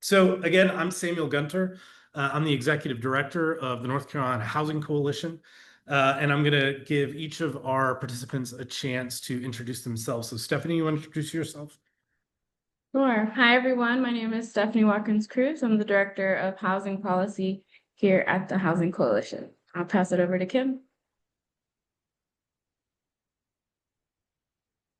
So again, I'm Samuel Gunter. I'm the executive director of the North Carolina Housing Coalition, and I'm going to give each of our participants a chance to introduce themselves. So Stephanie, you want to introduce yourself? Sure. Hi, everyone. My name is Stephanie Watkins-Cruz. I'm the Director of Housing Policy here at the Housing Coalition. I'll pass it over to Kim.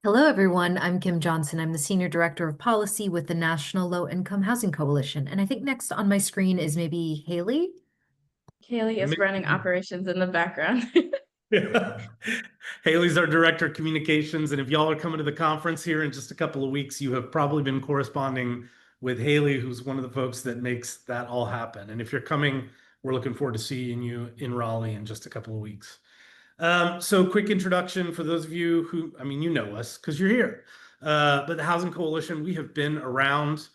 Hello, everyone. I'm Kim Johnson. I'm the Senior Director of Policy with the National Low Income Housing Coalition. And I think next on my screen is maybe Haley. Haley is running operations in the background. Yeah. Haley's our director of communications, and if y'all are coming to the conference here in just a couple of weeks, you have probably been corresponding with Haley, who's one of the folks that makes that all happen. And if you're coming, we're looking forward to seeing you in Raleigh in just a couple of weeks. So quick introduction for those of you who, you know us because you're here. But the Housing Coalition, we have been around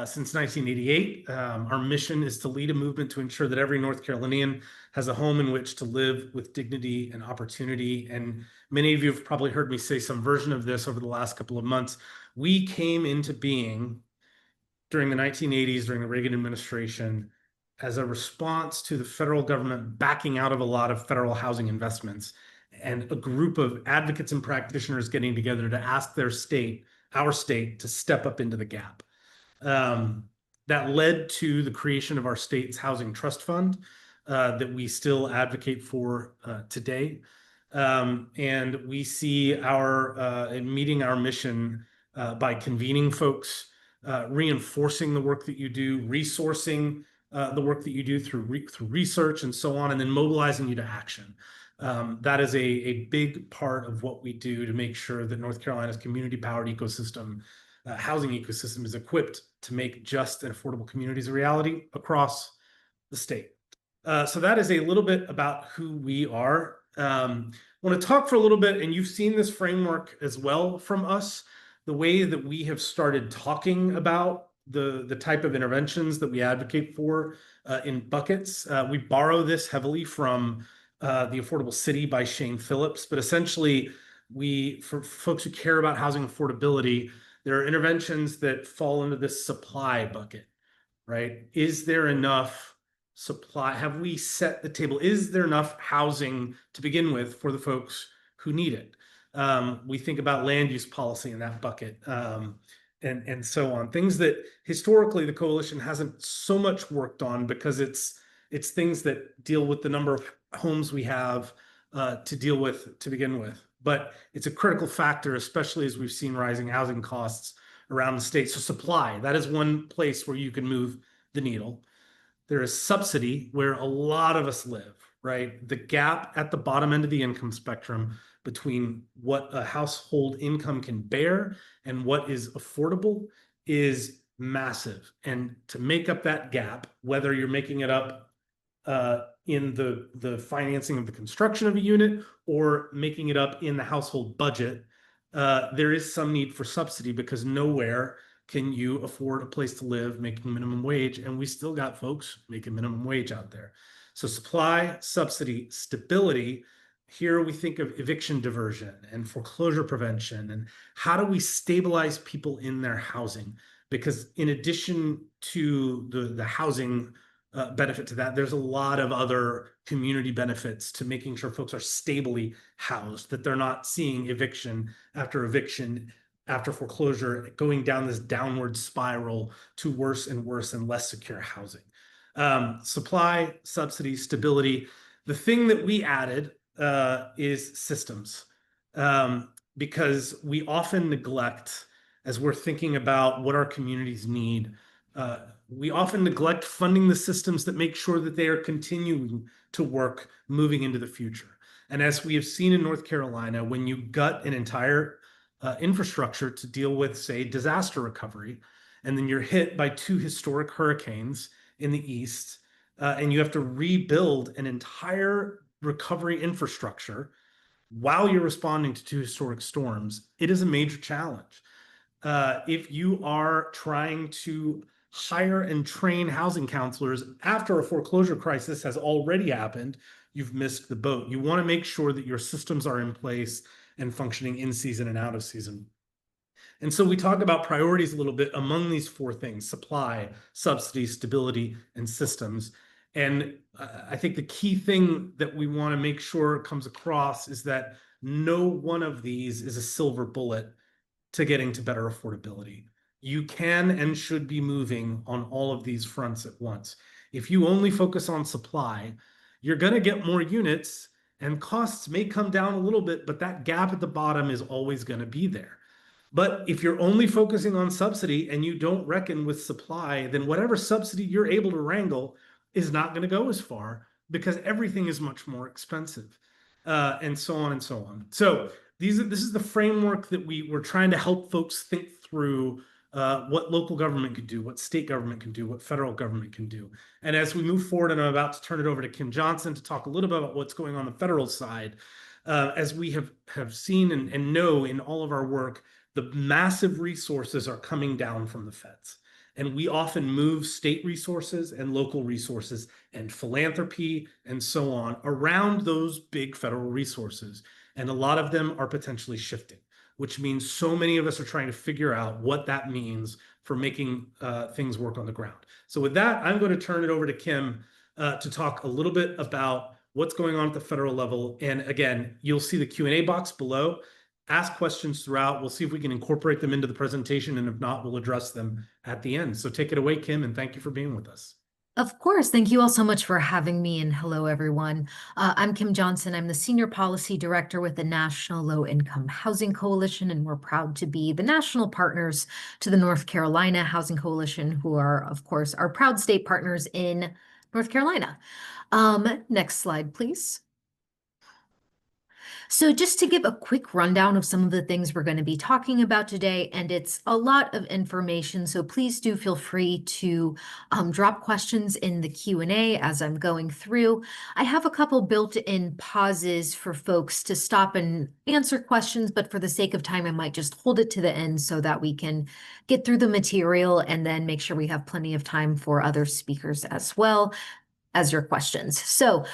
since 1988. Our mission is to lead a movement to ensure that every North Carolinian has a home in which to live with dignity and opportunity. And many of you have probably heard me say some version of this over the last couple of months. We came into being during the 1980s, during the Reagan administration, as a response to the federal government backing out of a lot of federal housing investments and a group of advocates and practitioners getting together to ask their state, our state, to step up into the gap. That led to the creation of our state's housing trust fund that we still advocate for today. And we see our meeting our mission by convening folks, reinforcing the work that you do, resourcing the work that you do through research and so on, and then mobilizing you to action. That is a big part of what we do to make sure that North Carolina's community-powered ecosystem, housing ecosystem, is equipped to make just and affordable communities a reality across the state. So that is a little bit about who we are. I want to talk for a little bit, and you've seen this framework as well from us, the way that we have started talking about the type of interventions that we advocate for in buckets. We borrow this heavily from The Affordable City by Shane Phillips, but essentially for folks who care about housing affordability, there are interventions that fall into this supply bucket, right? Is there enough supply? Have we set the table? Is there enough housing to begin with for the folks who need it? We think about land use policy in that bucket, and so on. Things that historically the coalition hasn't so much worked on because it's things that deal with the number of homes we have to deal with to begin with. But it's a critical factor, especially as we've seen rising housing costs around the state. So supply, that is one place where you can move the needle. There is subsidy, where a lot of us live, right? The gap at the bottom end of the income spectrum between what a household income can bear and what is affordable is massive. And to make up that gap, whether you're making it up in the financing of the construction of a unit or making it up in the household budget, there is some need for subsidy because nowhere can you afford a place to live making minimum wage, and we still got folks making minimum wage out there. So supply, subsidy, stability. Here we think of eviction diversion and foreclosure prevention, and how do we stabilize people in their housing? Because in addition to the housing benefit to that, there's a lot of other community benefits to making sure folks are stably housed, that they're not seeing eviction after foreclosure, going down this downward spiral to worse and worse and less secure housing. Supply, subsidy, stability. The thing that we added is systems, because we often neglect, as we're thinking about what our communities need, we often neglect funding the systems that make sure that they are continuing to work moving into the future. And as we have seen in North Carolina, when you gut an entire infrastructure to deal with, say, disaster recovery, and then you're hit by 2 historic hurricanes in the east, and you have to rebuild an entire recovery infrastructure while you're responding to 2 historic storms, it is a major challenge. If you are trying to hire and train housing counselors after a foreclosure crisis has already happened, you've missed the boat. You want to make sure that your systems are in place and functioning in season and out of season. And so we talk about priorities a little bit among these four things: supply, subsidy, stability, and systems. And I think the key thing that we want to make sure comes across is that no one of these is a silver bullet to getting to better affordability. You can and should be moving on all of these fronts at once. If you only focus on supply, you're going to get more units and costs may come down a little bit, but that gap at the bottom is always going to be there. But if you're only focusing on subsidy and you don't reckon with supply, then whatever subsidy you're able to wrangle is not going to go as far because everything is much more expensive, and so on and so on. So this is the framework that we're trying to help folks think through what local government can do, what state government can do, what federal government can do. And as we move forward, and I'm about to turn it over to Kim Johnson to talk a little bit about what's going on the federal side, as we have seen and know in all of our work, the massive resources are coming down from the feds. And we often move state resources and local resources and philanthropy and so on around those big federal resources. And a lot of them are potentially shifting, which means so many of us are trying to figure out what that means for making things work on the ground. So with that, I'm going to turn it over to Kim to talk a little bit about what's going on at the federal level. And again, you'll see the Q&A box below. Ask questions throughout. We'll see if we can incorporate them into the presentation, and if not, we'll address them at the end. So take it away, Kim, and thank you for being with us. Of course. Thank you all so much for having me, and hello, everyone. I'm Kim Johnson. I'm the Senior Policy Director with the National Low Income Housing Coalition, and we're proud to be the national partners to the North Carolina Housing Coalition, who are, of course, our proud state partners in North Carolina. Next slide, please. So just to give a quick rundown of some of the things we're going to be talking about today, and it's a lot of information, so please do feel free to drop questions in the Q&A as I'm going through. I have a couple built-in pauses for folks to stop and answer questions, but for the sake of time, I might just hold it to the end so that we can get through the material and then make sure we have plenty of time for other speakers as well as your questions. So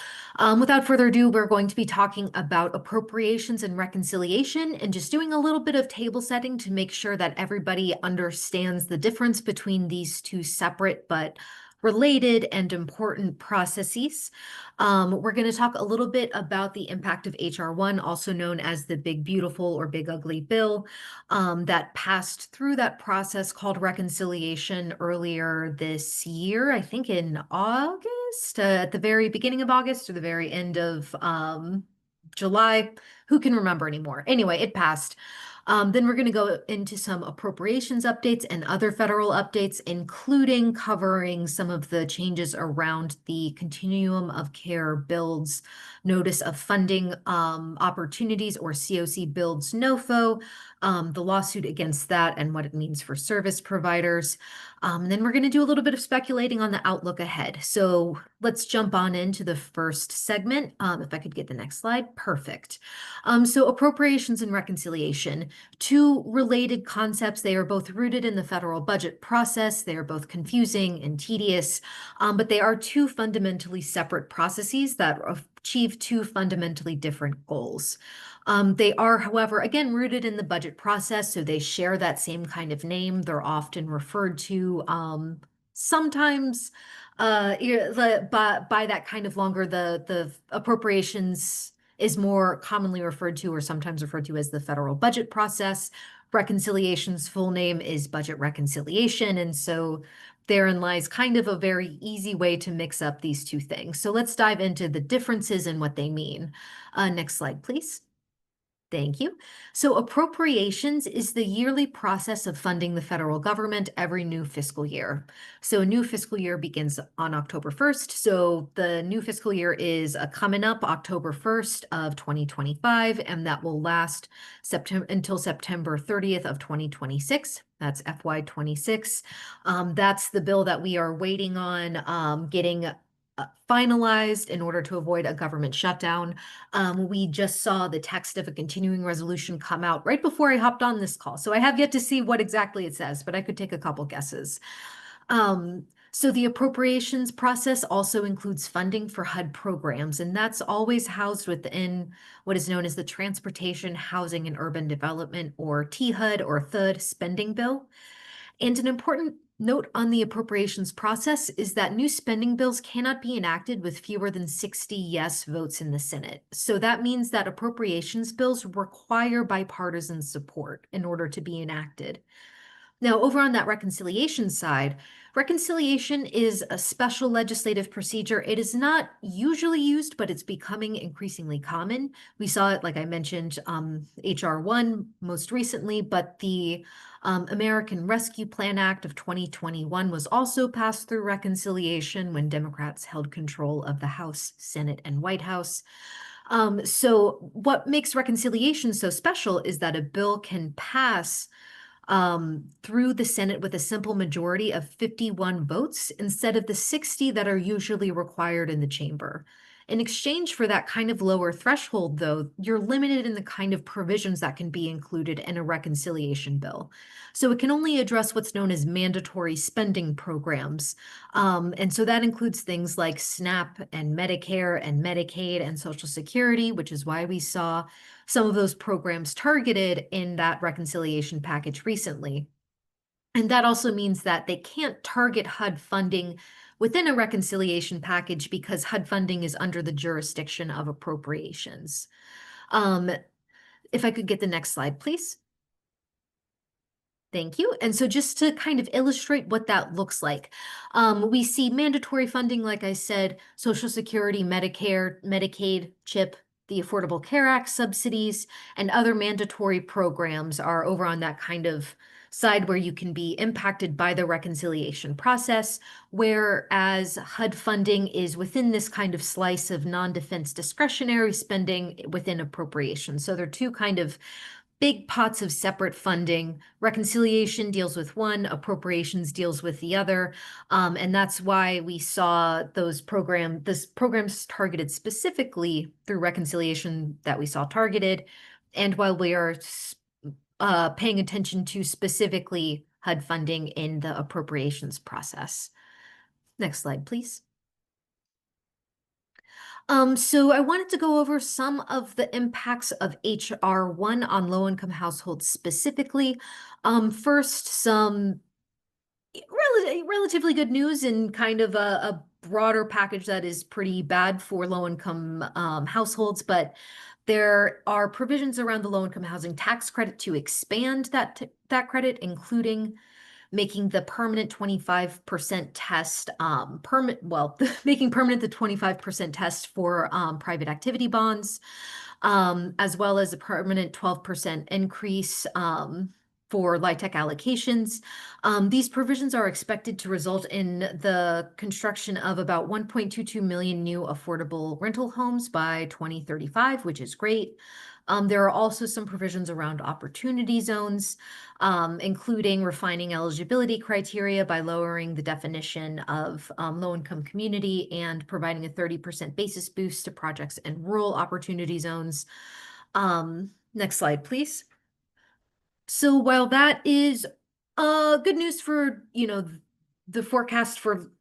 without further ado, we're going to be talking about appropriations and reconciliation and just doing a little bit of table setting to make sure that everybody understands the difference between these two separate but related and important processes. We're going to talk a little bit about the impact of H.R. 1, also known as the Big Beautiful or Big Ugly Bill, that passed through that process called reconciliation earlier this year, I think in August, at the very beginning of August or the very end of July. Who can remember anymore? Anyway, it passed. Then we're going to go into some appropriations updates and other federal updates, including covering some of the changes around the Continuum of Care Builds Notice of Funding Opportunities, or COC Builds NOFO, the lawsuit against that and what it means for service providers. Then we're going to do a little bit of speculating on the outlook ahead. So let's jump on into the first segment. If I could get the next slide. Perfect. So appropriations and reconciliation, two related concepts. They are both rooted in the federal budget process. They are both confusing and tedious, but they are two fundamentally separate processes that achieve two fundamentally different goals. They are, however, again, rooted in the budget process, so they share that same kind of name. They're often referred to sometimes by that kind of longer, the appropriations is more commonly referred to or sometimes referred to as the federal budget process. Reconciliation's full name is budget reconciliation, and so therein lies kind of a very easy way to mix up these two things. So let's dive into the differences and what they mean. Next slide, please. Thank you. So appropriations is the yearly process of funding the federal government every new fiscal year. So a new fiscal year begins on October 1st. So the new fiscal year is coming up October 1st of 2025, and that will last until September 30th of 2026. That's FY26. That's the bill that we are waiting on getting finalized in order to avoid a government shutdown. We just saw the text of a continuing resolution come out right before I hopped on this call. So I have yet to see what exactly it says, but I could take a couple guesses. So the appropriations process also includes funding for HUD programs, and that's always housed within what is known as the Transportation, Housing, and Urban Development, or THUD or THUD spending bill. And an important note on the appropriations process is that new spending bills cannot be enacted with fewer than 60 yes votes in the Senate. So that means that appropriations bills require bipartisan support in order to be enacted. Now, over on that reconciliation side, reconciliation is a special legislative procedure. It is not usually used, but it's becoming increasingly common. We saw it, like I mentioned, HR 1 most recently, but the American Rescue Plan Act of 2021 was also passed through reconciliation when Democrats held control of the House, Senate, and White House. So what makes reconciliation so special is that a bill can pass through the Senate with a simple majority of 51 votes instead of the 60 that are usually required in the chamber. In exchange for that kind of lower threshold, though, you're limited in the kind of provisions that can be included in a reconciliation bill. So it can only address what's known as mandatory spending programs. And so that includes things like SNAP and Medicare and Medicaid and Social Security, which is why we saw some of those programs targeted in that reconciliation package recently. And that also means that they can't target HUD funding within a reconciliation package because HUD funding is under the jurisdiction of appropriations. If I could get the next slide, please. Thank you. And so just to kind of illustrate what that looks like, we see mandatory funding, like I said, Social Security, Medicare, Medicaid, CHIP, the Affordable Care Act subsidies, and other mandatory programs are over on that kind of side where you can be impacted by the reconciliation process, whereas HUD funding is within this kind of slice of non-defense discretionary spending within appropriations. So they're two kind of big pots of separate funding. Reconciliation deals with one, appropriations deals with the other. And that's why we saw this programs targeted specifically through reconciliation that we saw targeted. And while we are paying attention to specifically HUD funding in the appropriations process. Next slide, please. So I wanted to go over some of the impacts of HR 1 on low-income households specifically. First, some relatively good news and kind of a broader package that is pretty bad for low-income households, but there are provisions around the low-income housing tax credit to expand that credit, including making the permanent 25% test making permanent the 25% test for private activity bonds, as well as a permanent 12% increase for LIHTC allocations. These provisions are expected to result in the construction of about 1.22 million new affordable rental homes by 2035, which is great. There are also some provisions around opportunity zones, including refining eligibility criteria by lowering the definition of low-income community and providing a 30% basis boost to projects in rural opportunity zones. Next slide, please. So while that is good news for, the forecast for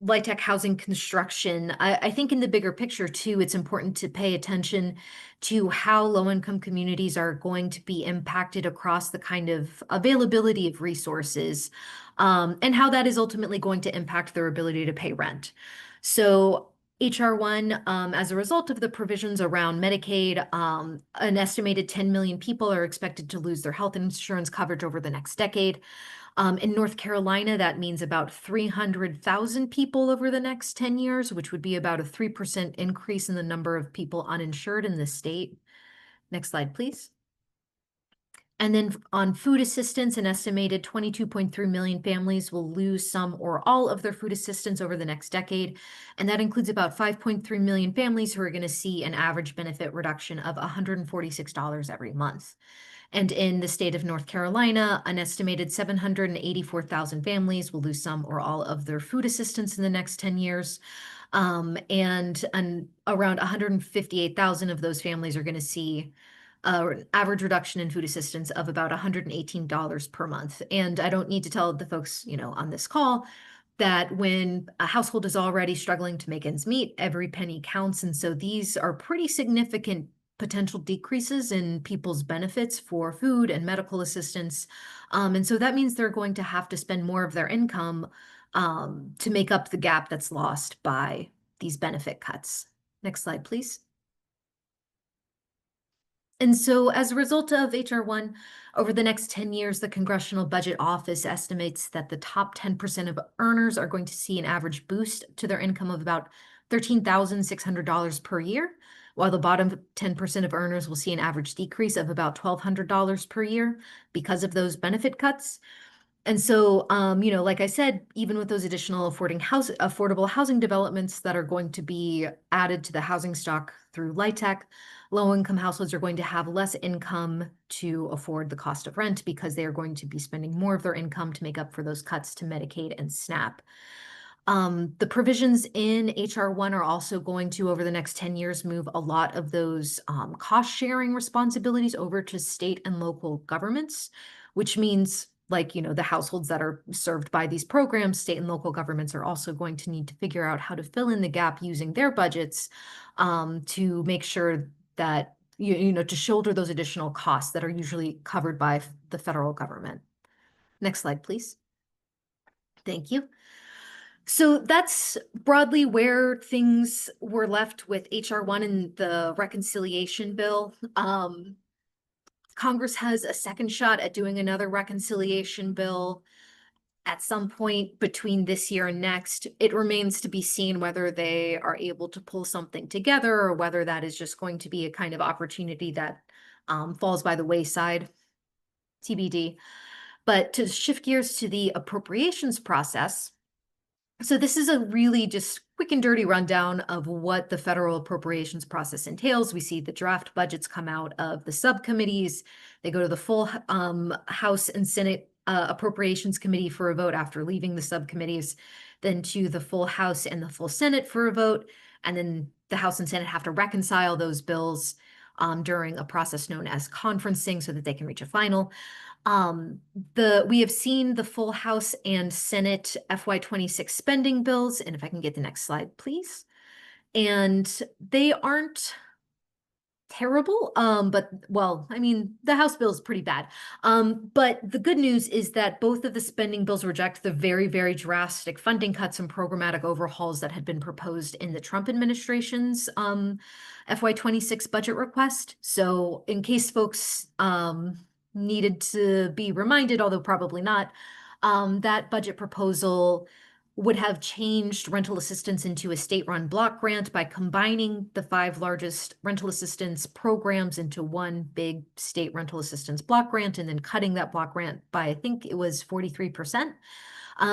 LIHTC housing construction, I think in the bigger picture too, it's important to pay attention to how low-income communities are going to be impacted across the kind of availability of resources, and how that is ultimately going to impact their ability to pay rent. So HR 1, as a result of the provisions around Medicaid, an estimated 10 million people are expected to lose their health insurance coverage over the next decade. In North Carolina, that means about 300,000 people over the next 10 years, which would be about a 3% increase in the number of people uninsured in the state. Next slide, please. And then on food assistance, an estimated 22.3 million families will lose some or all of their food assistance over the next decade. And that includes about 5.3 million families who are going to see an average benefit reduction of $146 every month. And in the state of North Carolina, an estimated 784,000 families will lose some or all of their food assistance in the next 10 years. And around 158,000 of those families are going to see an average reduction in food assistance of about $118 per month. And I don't need to tell the folks, on this call that when a household is already struggling to make ends meet, every penny counts. And so these are pretty significant potential decreases in people's benefits for food and medical assistance. And so that means they're going to have to spend more of their income to make up the gap that's lost by these benefit cuts. Next slide, please. And so as a result of HR 1, over the next 10 years, the Congressional Budget Office estimates that the top 10% of earners are going to see an average boost to their income of about $13,600 per year, while the bottom 10% of earners will see an average decrease of about $1,200 per year because of those benefit cuts. And so, like I said, even with those additional affordable housing developments that are going to be added to the housing stock through LIHTC, low-income households are going to have less income to afford the cost of rent because they are going to be spending more of their income to make up for those cuts to Medicaid and SNAP. The provisions in HR 1 are also going to, over the next 10 years, move a lot of those cost-sharing responsibilities over to state and local governments, which means the households that are served by these programs, state and local governments are also going to need to figure out how to fill in the gap using their budgets to make sure that, to shoulder those additional costs that are usually covered by the federal government. Next slide, please. Thank you. So that's broadly where things were left with HR 1 and the reconciliation bill. Congress has a second shot at doing another reconciliation bill at some point between this year and next. It remains to be seen whether they are able to pull something together or whether that is just going to be a kind of opportunity that falls by the wayside, TBD. But to shift gears to the appropriations process, so this is a really just quick and dirty rundown of what the federal appropriations process entails. We see the draft budgets come out of the subcommittees. They go to the full House and Senate Appropriations Committee for a vote after leaving the subcommittees, then to the full House and the full Senate for a vote. And then the House and Senate have to reconcile those bills during a process known as conferencing so that they can reach a final. We have seen the full House and Senate FY26 spending bills, and if I can get the next slide, please. And they aren't terrible, but the House bill is pretty bad. But the good news is that both of the spending bills reject the very, very drastic funding cuts and programmatic overhauls that had been proposed in the Trump administration's FY26 budget request. So in case folks needed to be reminded, although probably not, that budget proposal would have changed rental assistance into a state-run block grant by combining the 5 largest rental assistance programs into one big state rental assistance block grant and then cutting that block grant by, I think it was 43%.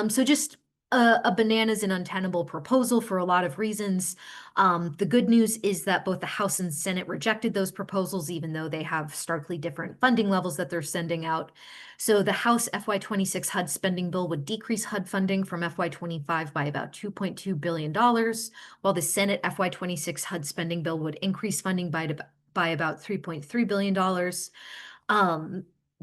So just a bananas and untenable proposal for a lot of reasons. The good news is that both the House and Senate rejected those proposals, even though they have starkly different funding levels that they're sending out. So the House FY26 HUD spending bill would decrease HUD funding from FY25 by about $2.2 billion, while the Senate FY26 HUD spending bill would increase funding by about $3.3 billion.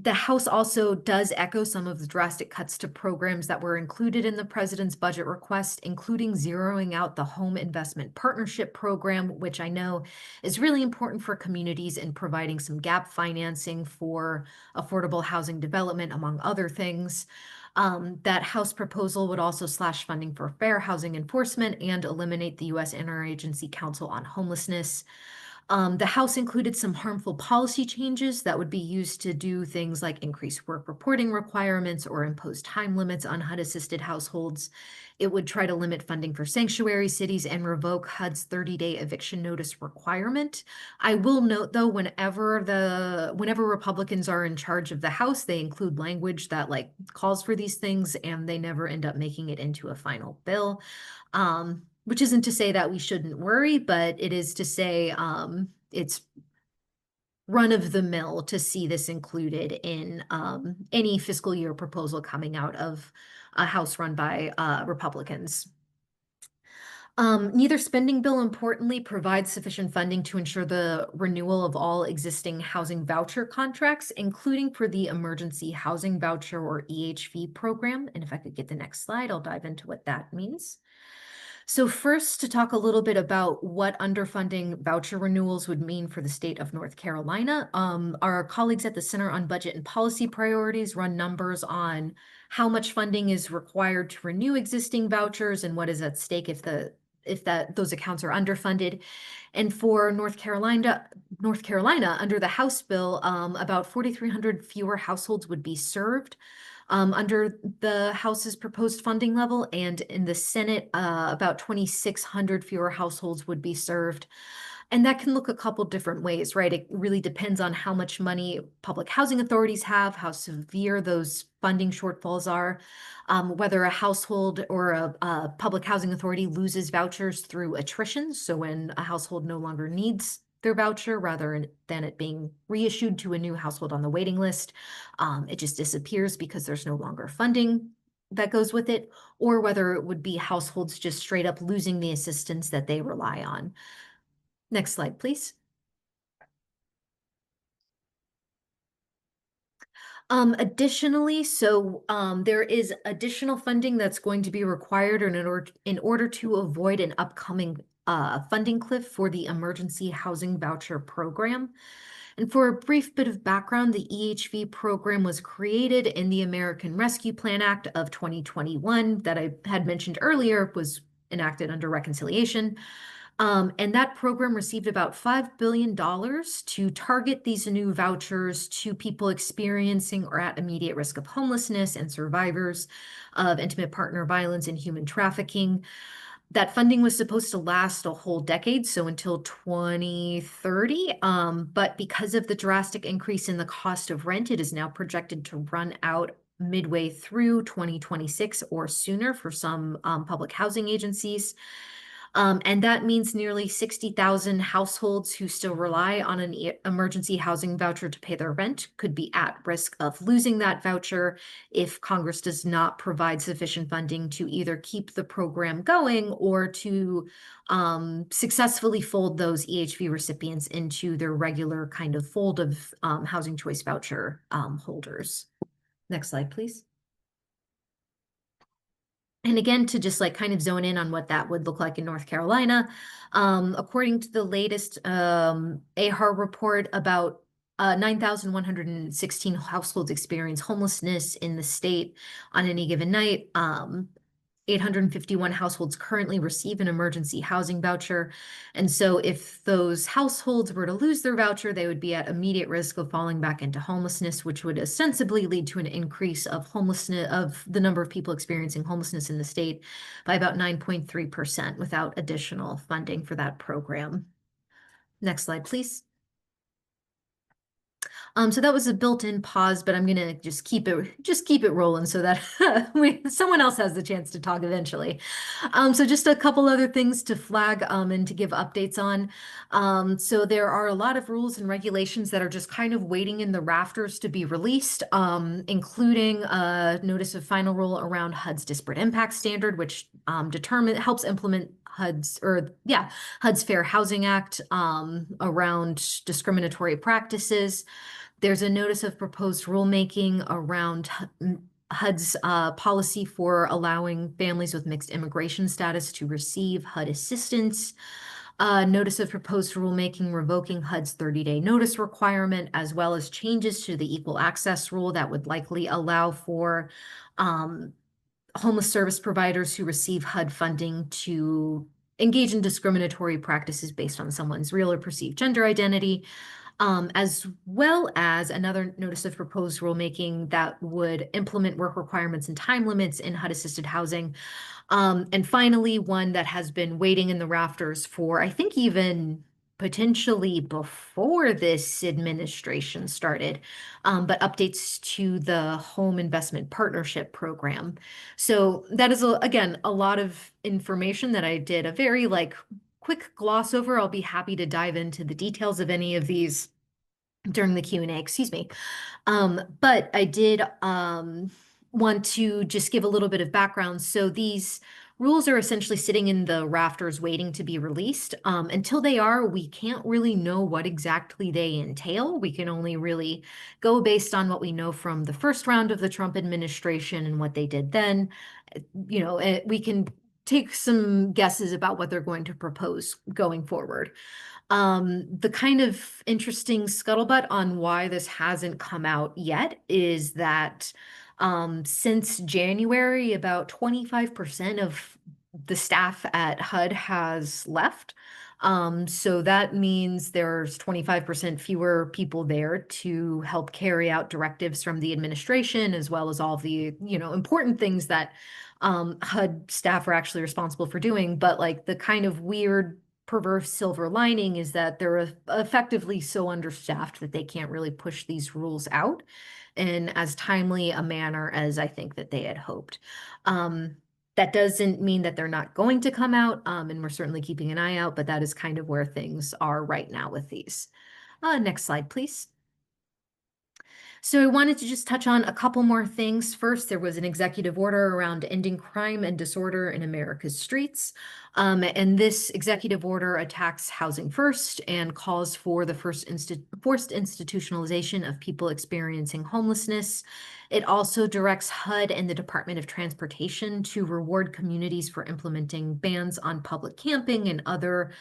The House also does echo some of the drastic cuts to programs that were included in the president's budget request, including zeroing out the Home Investment Partnership Program, which I know is really important for communities in providing some gap financing for affordable housing development, among other things. That House proposal would also slash funding for fair housing enforcement and eliminate the U.S. Interagency Council on Homelessness. The House included some harmful policy changes that would be used to do things like increase work reporting requirements or impose time limits on HUD-assisted households. It would try to limit funding for sanctuary cities and revoke HUD's 30-day eviction notice requirement. I will note, though, whenever Republicans are in charge of the House, they include language that calls for these things, and they never end up making it into a final bill. Which isn't to say that we shouldn't worry, but it is to say it's run of the mill to see this included in any fiscal year proposal coming out of a House run by Republicans. Neither spending bill, importantly, provides sufficient funding to ensure the renewal of all existing housing voucher contracts, including for the Emergency Housing Voucher or EHV program. And if I could get the next slide, I'll dive into what that means. So first, to talk a little bit about what underfunding voucher renewals would mean for the state of North Carolina. Our colleagues at the Center on Budget and Policy Priorities run numbers on how much funding is required to renew existing vouchers and what is at stake if those accounts are underfunded. And for North Carolina, under the House bill, about 4,300 fewer households would be served under the House's proposed funding level, and in the Senate, about 2,600 fewer households would be served. And that can look a couple different ways, right? It really depends on how much money public housing authorities have, how severe those funding shortfalls are, whether a household or a public housing authority loses vouchers through attrition. So when a household no longer needs their voucher, rather than it being reissued to a new household on the waiting list, it just disappears because there's no longer funding that goes with it, or whether it would be households just straight up losing the assistance that they rely on. Next slide, please. Additionally, there is additional funding that's going to be required in order to avoid an upcoming funding cliff for the Emergency Housing Voucher Program. And for a brief bit of background, the EHV program was created in the American Rescue Plan Act of 2021 that I had mentioned earlier, was enacted under reconciliation. And that program received about $5 billion to target these new vouchers to people experiencing or at immediate risk of homelessness and survivors of intimate partner violence and human trafficking. That funding was supposed to last a whole decade, so until 2030. But because of the drastic increase in the cost of rent, it is now projected to run out midway through 2026 or sooner for some public housing agencies. And that means nearly 60,000 households who still rely on an emergency housing voucher to pay their rent could be at risk of losing that voucher if Congress does not provide sufficient funding to either keep the program going or to successfully fold those EHV recipients into their regular kind of fold of housing choice voucher holders. Next slide, please. And again, to just like kind of zone in on what that would look like in North Carolina, according to the latest AHAR report, about 9,116 households experience homelessness in the state on any given night. 851 households currently receive an emergency housing voucher. And so if those households were to lose their voucher, they would be at immediate risk of falling back into homelessness, which would ostensibly lead to an increase of homelessness, of the number of people experiencing homelessness in the state by about 9.3% without additional funding for that program. Next slide, please. So that was a built-in pause, but I'm gonna just keep it rolling so that someone else has the chance to talk eventually. So just a couple other things to flag and to give updates on. So there are a lot of rules and regulations that are just kind of waiting in the rafters to be released, including a notice of final rule around HUD's disparate impact standard, which helps implement HUD's Fair Housing Act around discriminatory practices. There's a notice of proposed rulemaking around HUD's policy for allowing families with mixed immigration status to receive HUD assistance. Notice of proposed rulemaking revoking HUD's 30-day notice requirement, as well as changes to the equal access rule that would likely allow for homeless service providers who receive HUD funding to engage in discriminatory practices based on someone's real or perceived gender identity, as well as another notice of proposed rulemaking that would implement work requirements and time limits in HUD-assisted housing. And finally, one that has been waiting in the rafters for, I think, even potentially before this administration started, but updates to the Home Investment Partnership Program. So that is, again, a lot of information that I did a very quick gloss over. I'll be happy to dive into the details of any of these during the Q&A, excuse me. But I did want to just give a little bit of background. So these rules are essentially sitting in the rafters waiting to be released. Until they are, we can't really know what exactly they entail. We can only really go based on what we know from the first round of the Trump administration and what they did then. We can take some guesses about what they're going to propose going forward. The kind of interesting scuttlebutt on why this hasn't come out yet is that since January, about 25% of the staff at HUD has left. So that means there's 25% fewer people there to help carry out directives from the administration, as well as all the, important things that HUD staff are actually responsible for doing. But like the kind of weird perverse silver lining is that they're effectively so understaffed that they can't really push these rules out in as timely a manner as I think that they had hoped. That doesn't mean that they're not going to come out, and we're certainly keeping an eye out, but that is kind of where things are right now with these. Next slide, please. So I wanted to just touch on a couple more things. First, there was an executive order around ending crime and disorder in America's streets. And this executive order attacks housing first and calls for the forced institutionalization of people experiencing homelessness. It also directs HUD and the Department of Transportation to reward communities for implementing bans on public camping and other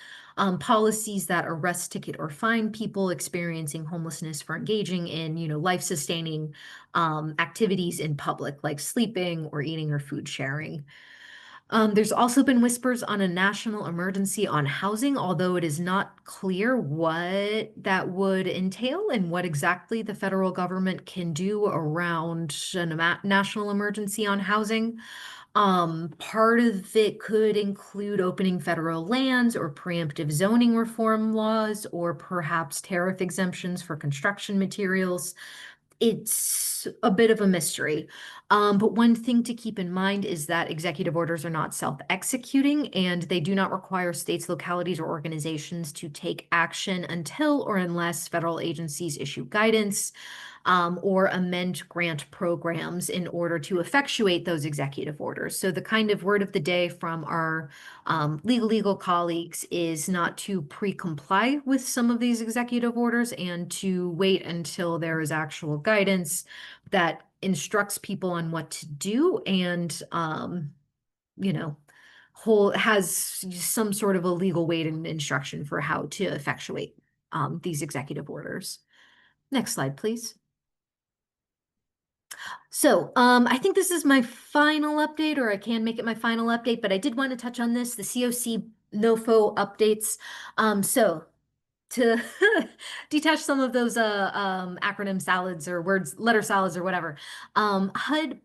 policies that arrest, ticket, or fine people experiencing homelessness for engaging in, life-sustaining activities in public, like sleeping or eating or food sharing. There's also been whispers on a national emergency on housing, although it is not clear what that would entail and what exactly the federal government can do around a national emergency on housing. Part of it could include opening federal lands or preemptive zoning reform laws, or perhaps tariff exemptions for construction materials. It's a bit of a mystery. But one thing to keep in mind is that executive orders are not self-executing, and they do not require states, localities, or organizations to take action until or unless federal agencies issue guidance or amend grant programs in order to effectuate those executive orders. So the kind of word of the day from our legal colleagues is not to pre-comply with some of these executive orders and to wait until there is actual guidance that instructs people on what to do and, has some sort of a legal weight and instruction for how to effectuate these executive orders. Next slide, please. So I think this is my final update, or I can make it my final update, but I did want to touch on this, the COC NOFO updates. So to detach some of those acronym salads or letter salads or whatever, HUD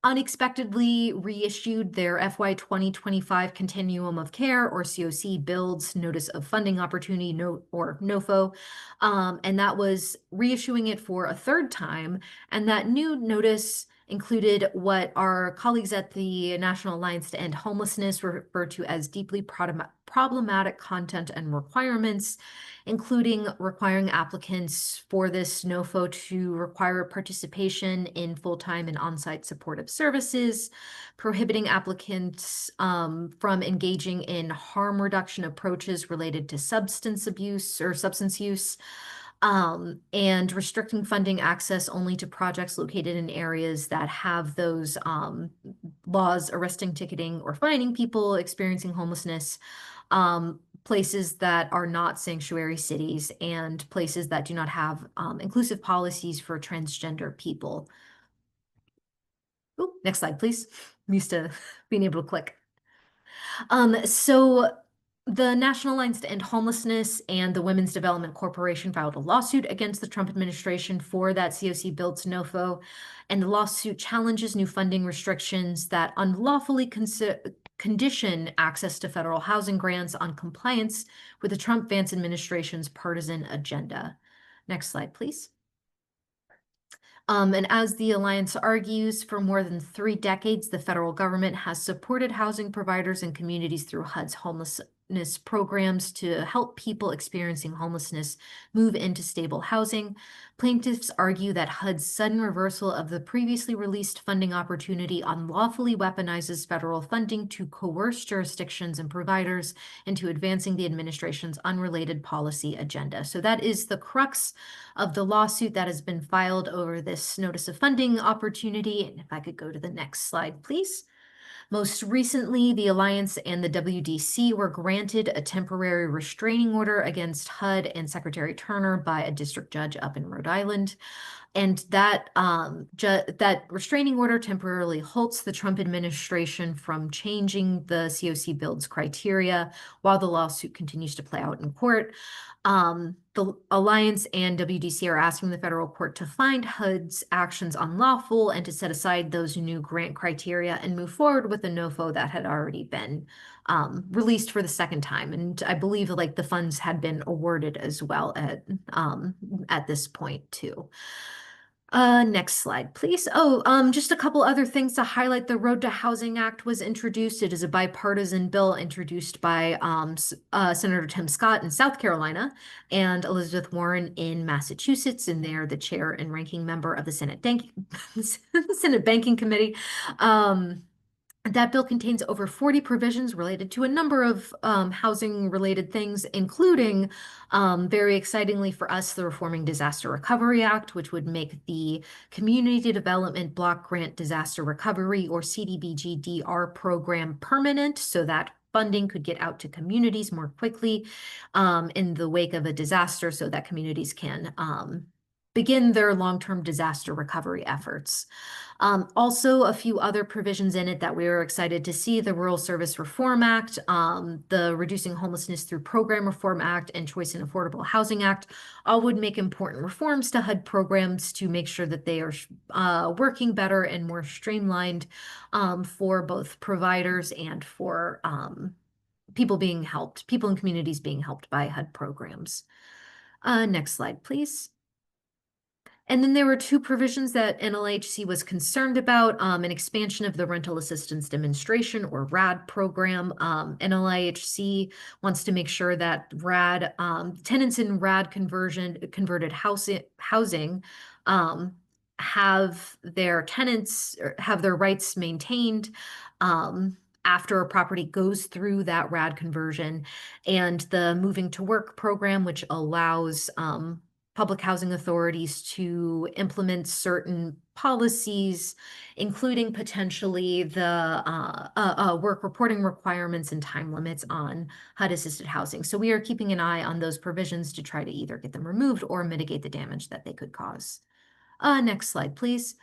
unexpectedly reissued their FY 2025 Continuum of Care, or COC, builds Notice of Funding Opportunity, or NOFO, and that was reissuing it for a third time. And that new notice included what our colleagues at the National Alliance to End Homelessness refer to as deeply problematic content and requirements, including requiring applicants for this NOFO to require participation in full-time and on-site supportive services, prohibiting applicants from engaging in harm reduction approaches related to substance abuse or substance use, and restricting funding access only to projects located in areas that have those laws arresting, ticketing, or fining people experiencing homelessness, places that are not sanctuary cities, and places that do not have inclusive policies for transgender people. Ooh, next slide, please. I'm used to being able to click. So the National Alliance to End Homelessness and the Women's Development Corporation filed a lawsuit against the Trump administration for that COC built NOFO, and the lawsuit challenges new funding restrictions that unlawfully condition access to federal housing grants on compliance with the Trump-Vance administration's partisan agenda. Next slide, please. And as the Alliance argues, for more than 3 decades, the federal government has supported housing providers and communities through HUD's programs to help people experiencing homelessness move into stable housing. Plaintiffs argue that HUD's sudden reversal of the previously released funding opportunity unlawfully weaponizes federal funding to coerce jurisdictions and providers into advancing the administration's unrelated policy agenda. So that is the crux of the lawsuit that has been filed over this notice of funding opportunity. And if I could go to the next slide, please. Most recently, the Alliance and the WDC were granted a temporary restraining order against HUD and Secretary Turner by a district judge up in Rhode Island. And that that restraining order temporarily halts the Trump administration from changing the COC build's criteria while the lawsuit continues to play out in court. The Alliance and WDC are asking the federal court to find HUD's actions unlawful and to set aside those new grant criteria and move forward with the NOFO that had already been released for the second time. And I believe like the funds had been awarded as well at this point too. Next slide, please. Oh, just a couple other things to highlight. The Road to Housing Act was introduced. It is a bipartisan bill introduced by Senator Tim Scott in South Carolina and Elizabeth Warren in Massachusetts, and they're the chair and ranking member of the Senate Banking Committee. That bill contains over 40 provisions related to a number of housing-related things, including, very excitingly for us, the Reforming Disaster Recovery Act, which would make the Community Development Block Grant Disaster Recovery, or CDBG-DR program permanent, so that funding could get out to communities more quickly in the wake of a disaster, so that communities can begin their long-term disaster recovery efforts. Also, a few other provisions in it that we were excited to see: the Rural Service Reform Act, the Reducing Homelessness Through Program Reform Act, and Choice and Affordable Housing Act all would make important reforms to HUD programs to make sure that they are working better and more streamlined for both providers and for people being helped, people in communities being helped by HUD programs. Next slide, please. And then there were two provisions that NLHC was concerned about: an expansion of the Rental Assistance Demonstration, or RAD program. NLIHC wants to make sure that RAD tenants in RAD converted housing have their tenants have their rights maintained after a property goes through that RAD conversion, and the Moving to Work program, which allows public housing authorities to implement certain policies, including potentially the work reporting requirements and time limits on HUD-assisted housing. So we are keeping an eye on those provisions to try to either get them removed or mitigate the damage that they could cause. Next slide, please.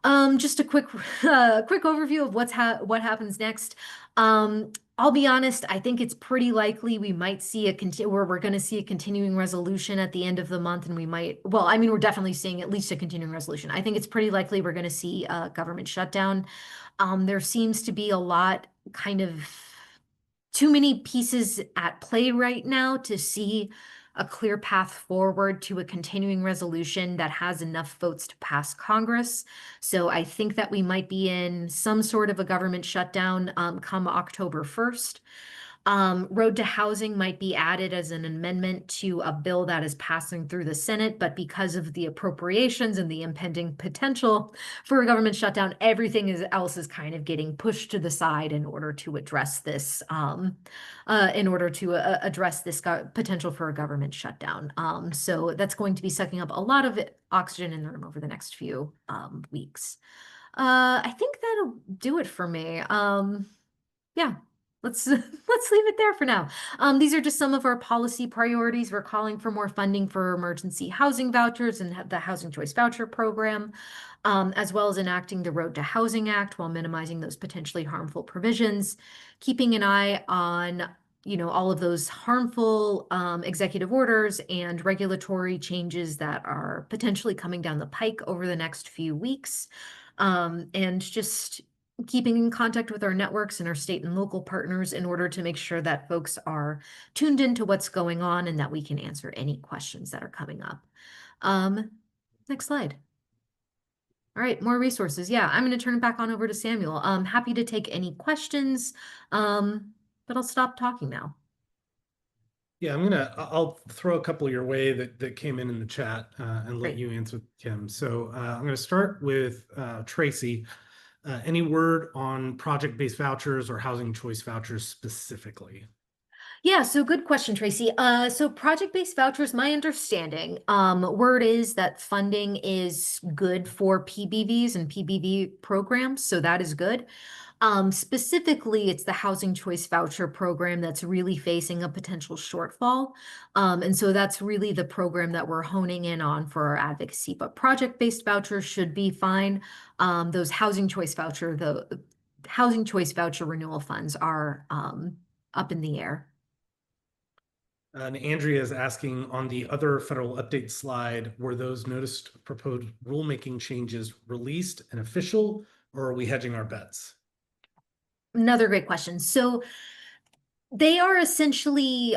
Just a quick overview of what happens next. I'll be honest, I think it's pretty likely we might see we're going to see a continuing resolution at the end of the month, and we're definitely seeing at least a continuing resolution. I think it's pretty likely we're going to see a government shutdown. There seems to be a lot, kind of too many pieces at play right now to see a clear path forward to a continuing resolution that has enough votes to pass Congress. So I think that we might be in some sort of a government shutdown come October 1st. Road to Housing might be added as an amendment to a bill that is passing through the Senate, but because of the appropriations and the impending potential for a government shutdown, everything else is kind of getting pushed to the side in order to address this potential for a government shutdown. So that's going to be sucking up a lot of oxygen in the room over the next few weeks. I think that'll do it for me. Yeah. Let's leave it there for now. These are just some of our policy priorities. We're calling for more funding for emergency housing vouchers and the Housing Choice Voucher Program, as well as enacting the Road to Housing Act while minimizing those potentially harmful provisions, keeping an eye on all of those harmful executive orders and regulatory changes that are potentially coming down the pike over the next few weeks, and just keeping in contact with our networks and our state and local partners in order to make sure that folks are tuned into what's going on and that we can answer any questions that are coming up. Next slide. All right, more resources. Yeah, I'm going to turn it back on over to Samuel. I'm happy to take any questions, but I'll stop talking now. Yeah, I'll throw a couple your way that came in the chat and let Great. you answer, Kim. So I'm gonna start with Tracy. Any word on project-based vouchers or housing choice vouchers specifically? Yeah, so good question, Tracy. So project-based vouchers, my understanding, word is that funding is good for PBVs and PBV programs, so that is good. Specifically, it's the Housing Choice Voucher Program that's really facing a potential shortfall. And so that's really the program that we're honing in on for our advocacy. But project-based vouchers should be fine. Those the Housing Choice Voucher renewal funds are up in the air. And Andrea is asking on the other federal update slide, were those noticed proposed rulemaking changes released and official, or are we hedging our bets? Another great question. So they are essentially,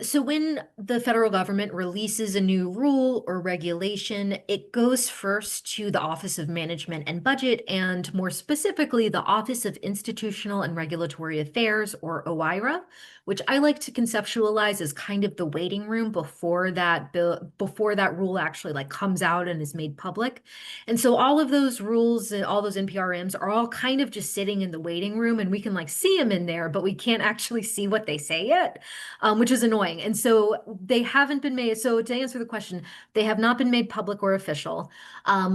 so when the federal government releases a new rule or regulation, it goes first to the Office of Management and Budget, and more specifically, the Office of Institutional and Regulatory Affairs, or OIRA, which I like to conceptualize as kind of the waiting room before that bill, before that rule actually like comes out and is made public. And so all of those rules and all those NPRMs are all kind of just sitting in the waiting room, and we can like see them in there, but we can't actually see what they say yet, which is annoying. And so they haven't been made. So to answer the question, they have not been made public or official.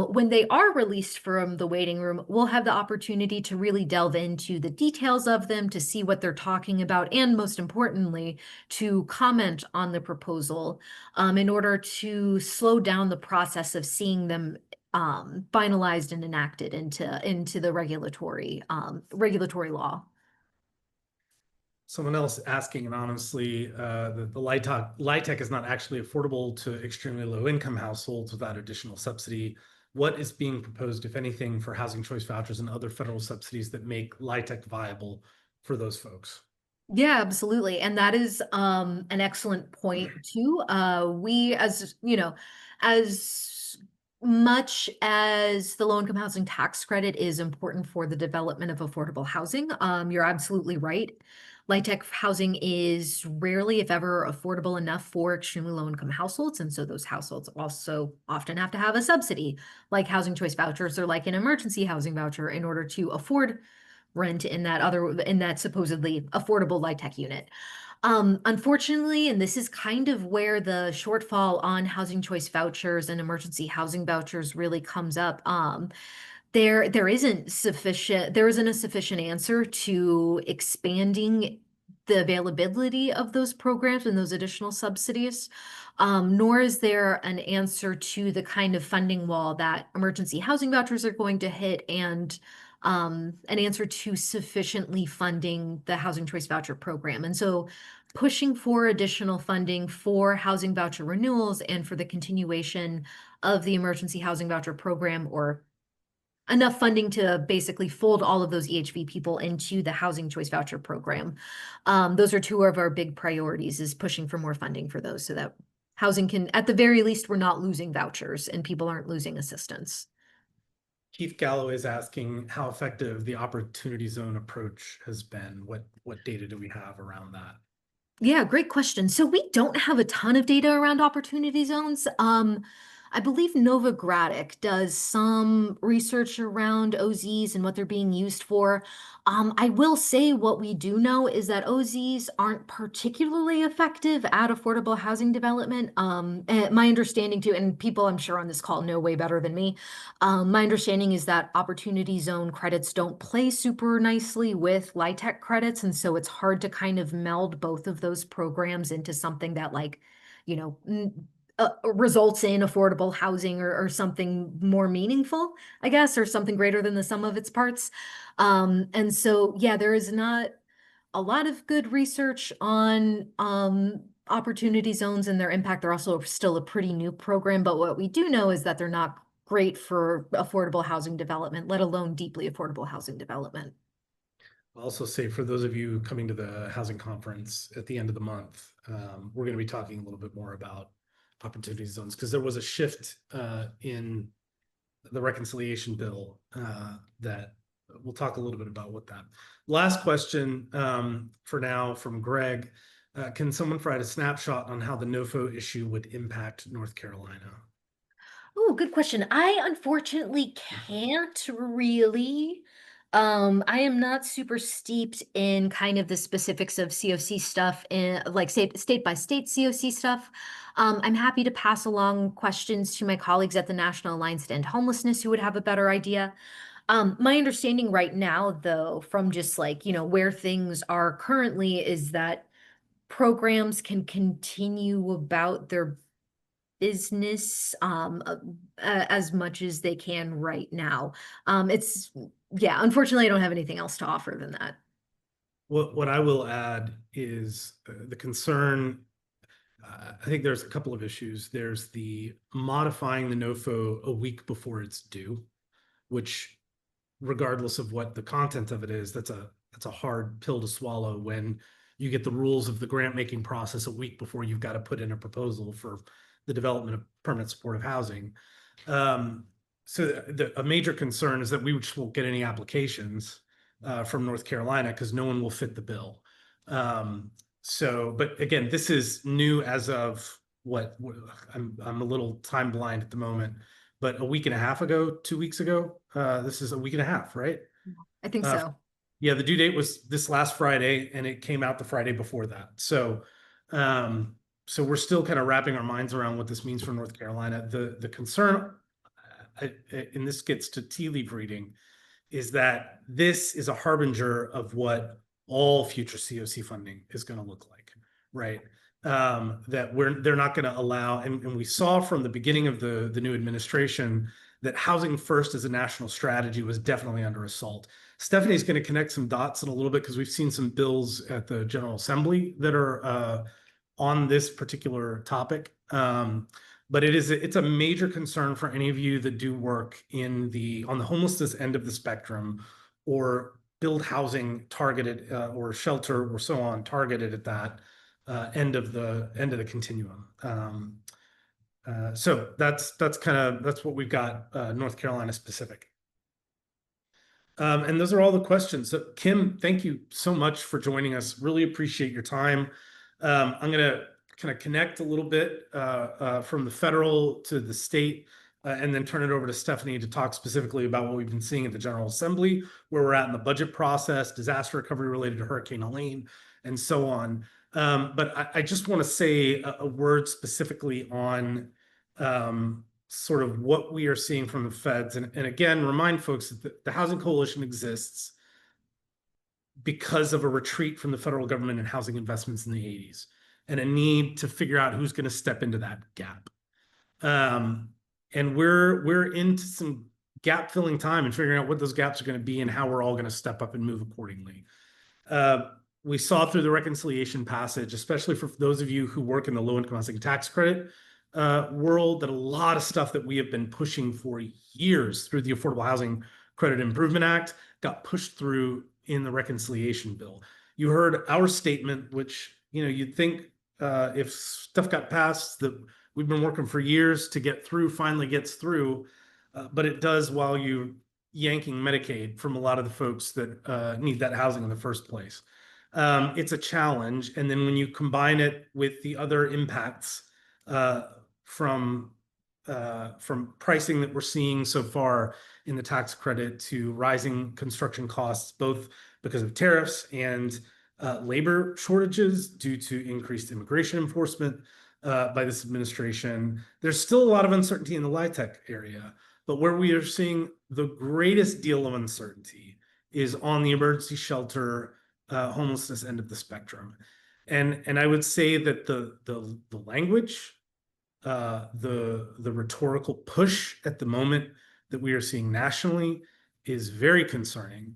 When they are released from the waiting room, we'll have the opportunity to really delve into the details of them, to see what they're talking about, and most importantly, to comment on the proposal in order to slow down the process of seeing them finalized and enacted into the regulatory law. Someone else asking anonymously, the LIHTC is not actually affordable to extremely low income households without additional subsidy. What is being proposed, if anything, for housing choice vouchers and other federal subsidies that make LIHTC viable for those folks? Yeah, absolutely. And that is an excellent point too. We, as you know, as much as the low income housing tax credit is important for the development of affordable housing, you're absolutely right. LIHTC housing is rarely, if ever, affordable enough for extremely low income households. And so those households also often have to have a subsidy, like housing choice vouchers or like an emergency housing voucher, in order to afford rent in that supposedly affordable LIHTC unit. Unfortunately, and this is kind of where the shortfall on housing choice vouchers and emergency housing vouchers really comes up. There isn't a sufficient answer to expanding the availability of those programs and those additional subsidies, nor is there an answer to the kind of funding wall that emergency housing vouchers are going to hit, and an answer to sufficiently funding the housing choice voucher program. And so pushing for additional funding for housing voucher renewals and for the continuation of the emergency housing voucher program, or enough funding to basically fold all of those EHV people into the housing choice voucher program. Those are two of our big priorities, is pushing for more funding for those, so that housing can, at the very least, we're not losing vouchers and people aren't losing assistance. Keith Galloway is asking how effective the opportunity zone approach has been. What data do we have around that? Yeah, great question. So we don't have a ton of data around opportunity zones. I believe Novogradac does some research around OZs and what they're being used for. I will say what we do know is that OZs aren't particularly effective at affordable housing development. And my understanding too, and people I'm sure on this call know way better than me, my understanding is that opportunity zone credits don't play super nicely with LIHTC credits, and so it's hard to kind of meld both of those programs into something that, like, you know, results in affordable housing, or something more meaningful, I guess, or something greater than the sum of its parts. And so, yeah, there is not a lot of good research on opportunity zones and their impact. They're also still a pretty new program, but what we do know is that they're not great for affordable housing development, let alone deeply affordable housing development. I'll also say, for those of you coming to the housing conference at the end of the month, we're going to be talking a little bit more about opportunity zones, because there was a shift in the reconciliation bill that we'll talk a little bit about what that. Last question for now from Greg. Can someone provide a snapshot on how the NOFO issue would impact North Carolina? Oh, good question. I unfortunately can't really. I am not super steeped in kind of the specifics of COC stuff in like state by state COC stuff. I'm happy to pass along questions to my colleagues at the National Alliance to End Homelessness who would have a better idea. My understanding right now, though, from just like, where things are currently is that programs can continue about their business as much as they can right now. It's yeah, unfortunately, I don't have anything else to offer than that. What I will add is the concern. I think there's a couple of issues. There's the modifying the NOFO a week before it's due, which, regardless of what the content of it is, that's a hard pill to swallow when you get the rules of the grant making process a week before you've got to put in a proposal for the development of permanent supportive housing. So a major concern is that we just won't get any applications from North Carolina because no one will fit the bill. But again, this is new as of I'm a little time blind at the moment, but a week and a half ago, 2 weeks ago, this is a week and a half, right? I think Uh, so. yeah, the due date was this last Friday, and it came out the Friday before that. Um, so we're still kind of wrapping our minds around what this means for North Carolina. The concern, and this gets to tea leaf reading, is that this is a harbinger of what all future COC funding is going to look like, right? That they're not going to allow, and we saw from the beginning of the new administration that housing first as a national strategy was definitely under assault. Stephanie's going to connect some dots in a little bit because we've seen some bills at the General Assembly that are on this particular topic. But it's a major concern for any of you that do work on the homelessness end of the spectrum, or build housing targeted or shelter or so on targeted at that end of the continuum. So that's what we've got North Carolina specific. And those are all the questions. So Kim, thank you so much for joining us. Really appreciate your time. I'm going to kind of connect a little bit from the federal to the state, and then turn it over to Stephanie to talk specifically about what we've been seeing at the General Assembly, where we're at in the budget process, disaster recovery related to Hurricane Helene, and so on. But I just want to say a word specifically on sort of what we are seeing from the feds. And again, remind folks that the Housing Coalition exists because of a retreat from the federal government in housing investments in the 80s and a need to figure out who's going to step into that gap. And we're into some gap filling time and figuring out what those gaps are going to be and how we're all going to step up and move accordingly. We saw through the reconciliation passage, especially for those of you who work in the low-income housing tax credit world, that a lot of stuff that we have been pushing for years through the Affordable Housing Credit Improvement Act got pushed through in the reconciliation bill. You heard our statement, which you'd think if stuff got passed that we've been working for years to get through finally gets through, but it does while you yanking Medicaid from a lot of the folks that need that housing in the first place. It's a challenge, and then when you combine it with the other impacts from pricing that we're seeing so far in the tax credit, to rising construction costs, both because of tariffs and labor shortages due to increased immigration enforcement by this administration. There's still a lot of uncertainty in the LIHTC area, but where we are seeing the greatest deal of uncertainty is on the emergency shelter homelessness end of the spectrum. And I would say that the language, the rhetorical push at the moment that we are seeing nationally is very concerning,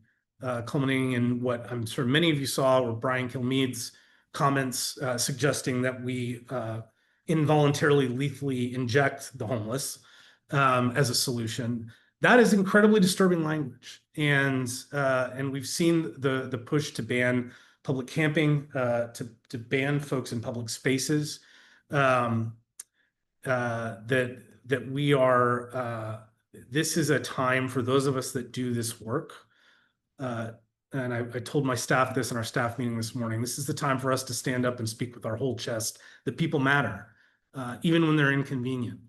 culminating in what I'm sure many of you saw were Brian Kilmeade's comments suggesting that we involuntarily lethally inject the homeless as a solution. That is incredibly disturbing language, and we've seen the push to ban public camping, to ban folks in public spaces. That we are. This is a time for those of us that do this work and I told my staff this in our staff meeting this morning, this is the time for us to stand up and speak with our whole chest that people matter, even when they're inconvenient.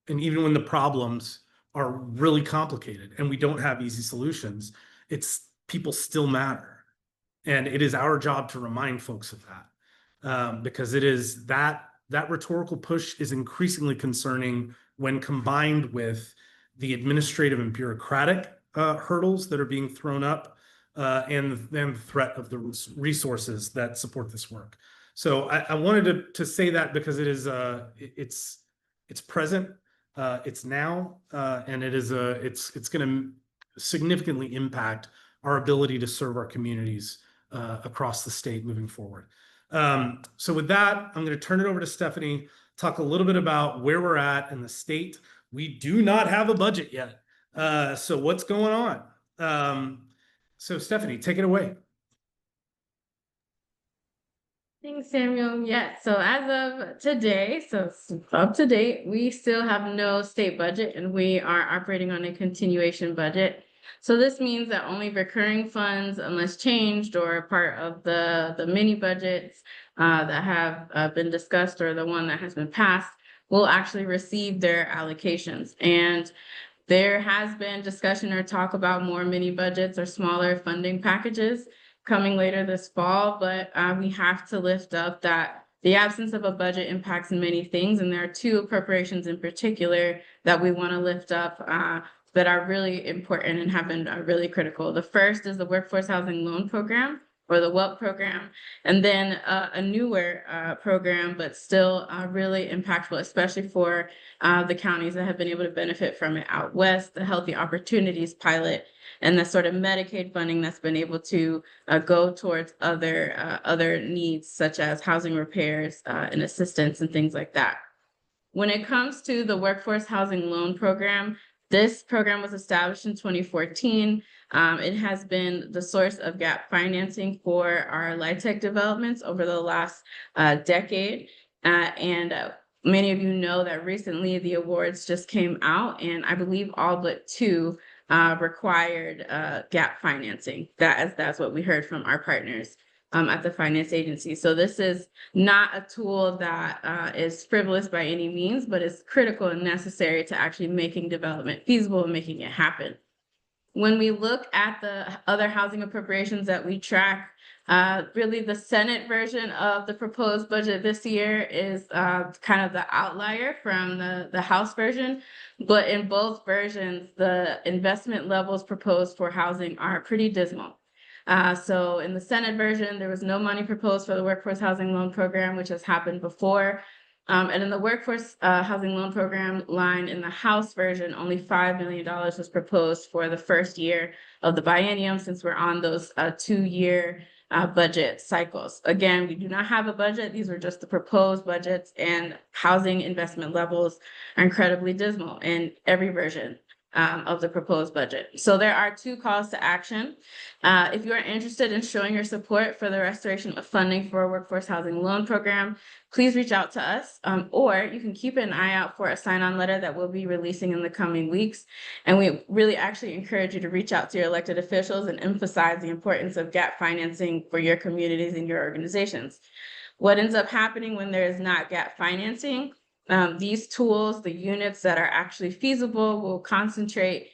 And even when the problems are really complicated and we don't have easy solutions, it's people still matter. And it is our job to remind folks of that, because it is that rhetorical push is increasingly concerning when combined with the administrative and bureaucratic hurdles that are being thrown up, and then the threat of the resources that support this work. So I wanted to say that because it is it's present, it's now, and it's going to significantly impact our ability to serve our communities across the state moving forward. So with that, I'm going to turn it over to Stephanie, talk a little bit about where we're at in the state. We do not have a budget yet. So what's going on? So Stephanie, take it away. Thanks, Samuel. Yeah, so as of today, so it's up to date, we still have no state budget and we are operating on a continuation budget. So this means that only recurring funds, unless changed or part of the mini budgets that have been discussed or the one that has been passed, will actually receive their allocations. And there has been discussion or talk about more mini budgets or smaller funding packages coming later this fall, but we have to lift up that the absence of a budget impacts many things. And there are two appropriations in particular that we want to lift up that are really important and have been really critical. The first is the Workforce Housing Loan Program, or the WELP program, and then a newer program, but still really impactful, especially for the counties that have been able to benefit from it out west, the Healthy Opportunities Pilot, and the sort of Medicaid funding that's been able to go towards other needs, such as housing repairs and assistance and things like that. When it comes to the Workforce Housing Loan Program, this program was established in 2014. It has been the source of gap financing for our LIHTC developments over the last decade. Many of you know that recently the awards just came out, and I believe all but two required gap financing. That's what we heard from our partners at the finance agency. So this is not a tool that is frivolous by any means, but is critical and necessary to actually making development feasible and making it happen. When we look at the other housing appropriations that we track, really the Senate version of the proposed budget this year is kind of the outlier from the House version. But in both versions, the investment levels proposed for housing are pretty dismal. So in the Senate version, there was no money proposed for the Workforce Housing Loan Program, which has happened before. And in the Workforce Housing Loan Program line in the House version, only $5 million was proposed for the first year of the biennium, since we're on those 2-year budget cycles. Again, we do not have a budget. These are just the proposed budgets, and housing investment levels are incredibly dismal in every version of the proposed budget. So there are 2 calls to action. If you are interested in showing your support for the restoration of funding for a Workforce Housing Loan Program, please reach out to us, or you can keep an eye out for a sign-on letter that we'll be releasing in the coming weeks. And we really actually encourage you to reach out to your elected officials and emphasize the importance of gap financing for your communities and your organizations. What ends up happening when there is not gap financing, these tools, the units that are actually feasible, will concentrate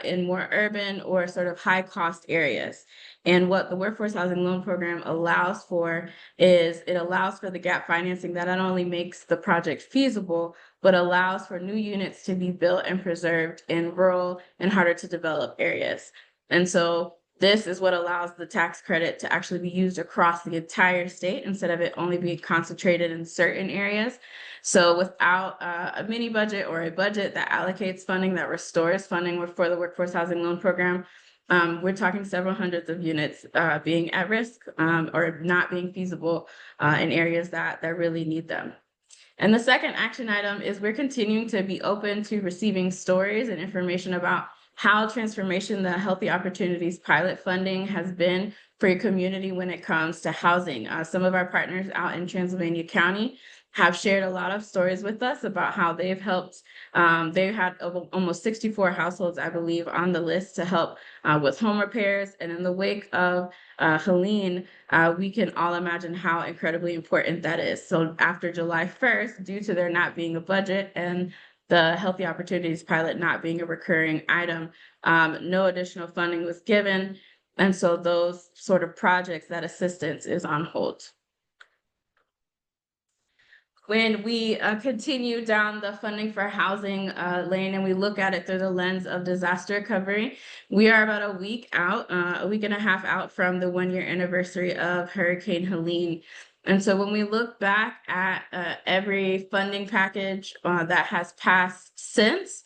in more urban or sort of high cost areas. And what the Workforce Housing Loan Program allows for is it allows for the gap financing that not only makes the project feasible, but allows for new units to be built and preserved in rural and harder to develop areas. And so this is what allows the tax credit to actually be used across the entire state instead of it only being concentrated in certain areas. So without a mini budget or a budget that allocates funding, that restores funding for the Workforce Housing Loan Program, we're talking several hundreds of units being at risk or not being feasible in areas that really need them. And the second action item is we're continuing to be open to receiving stories and information about how transformation the Healthy Opportunities pilot funding has been for your community when it comes to housing. Some of our partners out in Transylvania County have shared a lot of stories with us about how they've helped. They've had almost 64 households, I believe, on the list to help with home repairs. And in the wake of Helene, we can all imagine how incredibly important that is. So after July 1st, due to there not being a budget and the Healthy Opportunities pilot not being a recurring item, no additional funding was given. And so those sort of projects, that assistance is on hold. When we continue down the funding for housing lane and we look at it through the lens of disaster recovery, we are about a week out, a week and a half out from the 1-year anniversary of Hurricane Helene. And so when we look back at every funding package that has passed since,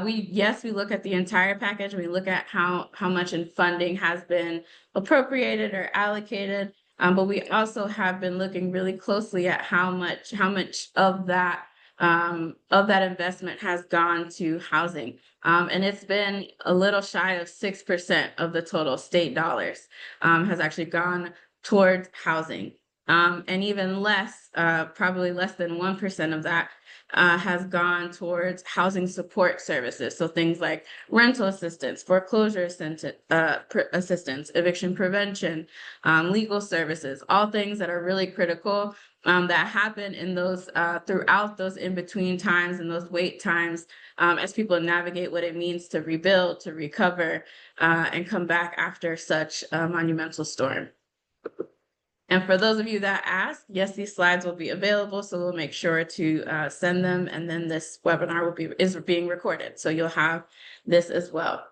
we look at the entire package. We look at how much in funding has been appropriated or allocated. But we also have been looking really closely at how much of that investment has gone to housing. And it's been a little shy of 6% of the total state dollars has actually gone towards housing. And even less, probably less than 1% of that has gone towards housing support services. So things like rental assistance, foreclosure assistance, eviction prevention, legal services, all things that are really critical that happen in those throughout those in-between times and those wait times as people navigate what it means to rebuild, to recover, and come back after such a monumental storm. And for those of you that asked, yes, these slides will be available, so we'll make sure to send them, and then this webinar is being recorded, so you'll have this as well.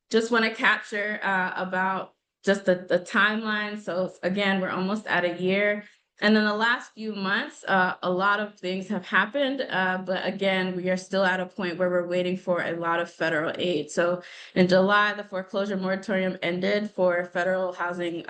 Just want to capture about just the timeline. So again, we're almost at a year. And in the last few months, a lot of things have happened, but again, we are still at a point where we're waiting for a lot of federal aid. So in July, the foreclosure moratorium ended for federal housing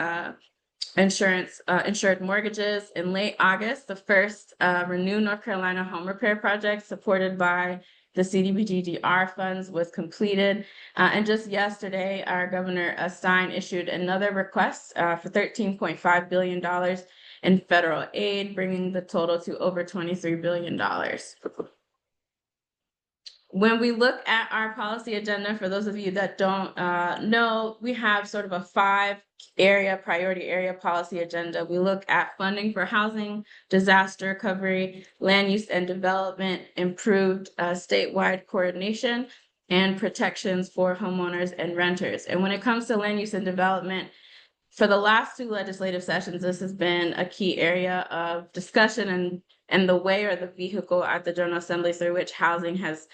insured mortgages. In late August, the first Renew North Carolina home repair project supported by the CDBG-DR funds was completed. And just yesterday, our Governor Stein issued another request for $13.5 billion in federal aid, bringing the total to over $23 billion. When we look at our policy agenda, for those of you that don't know, we have sort of a 5-area priority area policy agenda. We look at funding for housing, disaster recovery, land use and development, improved statewide coordination, and protections for homeowners and renters. And when it comes to land use and development, for the last 2 legislative sessions, this has been a key area of discussion and the way or the vehicle at the General Assembly through which housing has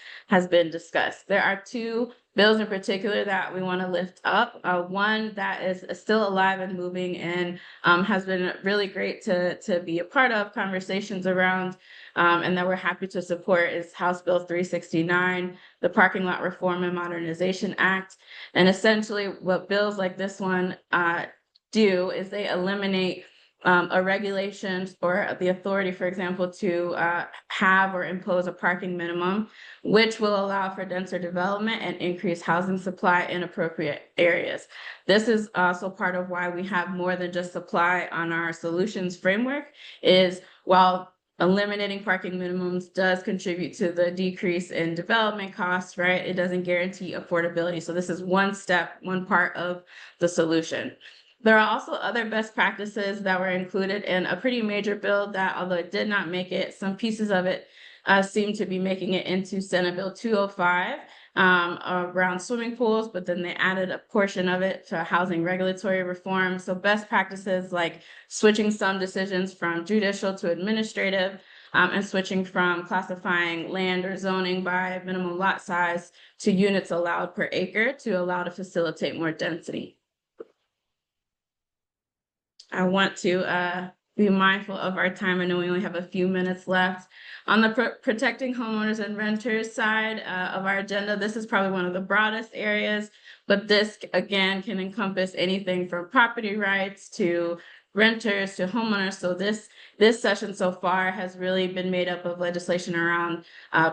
been discussed. There are 2 bills in particular that we want to lift up. One that is still alive and moving and has been really great to be a part of conversations around and that we're happy to support is House Bill 369, the Parking Lot Reform and Modernization Act. And essentially what bills like this one do is they eliminate a regulation or the authority, for example, to have or impose a parking minimum, which will allow for denser development and increase housing supply in appropriate areas. This is also part of why we have more than just supply on our solutions framework, is while eliminating parking minimums does contribute to the decrease in development costs, right? It doesn't guarantee affordability. So this is one step, one part of the solution. There are also other best practices that were included in a pretty major bill that, although it did not make it, some pieces of it seem to be making it into Senate Bill 205 around swimming pools, but then they added a portion of it to housing regulatory reform. So best practices like switching some decisions from judicial to administrative, and switching from classifying land or zoning by minimum lot size to units allowed per acre to allow to facilitate more density. I want to be mindful of our time. I know we only have a few minutes left. On the protecting homeowners and renters side of our agenda, this is probably one of the broadest areas, but this again can encompass anything from property rights to renters to homeowners. So this session so far has really been made up of legislation around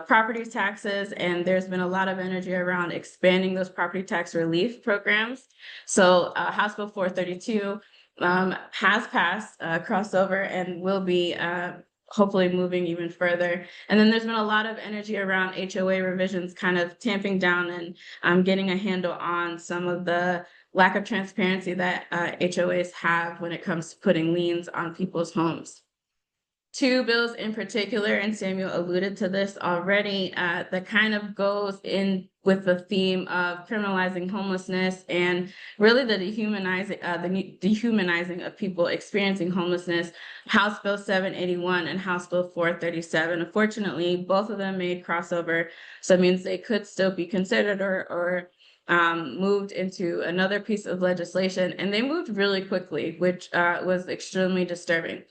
property taxes, and there's been a lot of energy around expanding those property tax relief programs. So House Bill 432 has passed crossover and will be hopefully moving even further. And then there's been a lot of energy around HOA revisions, kind of tamping down and getting a handle on some of the lack of transparency that HOAs have when it comes to putting liens on people's homes. Two bills in particular, and Samuel alluded to this already, that kind of goes in with the theme of criminalizing homelessness and really the dehumanizing of people experiencing homelessness. House Bill 781 and House Bill 437. Unfortunately, both of them made crossover, so it means they could still be considered or moved into another piece of legislation, and they moved really quickly, which was extremely disturbing.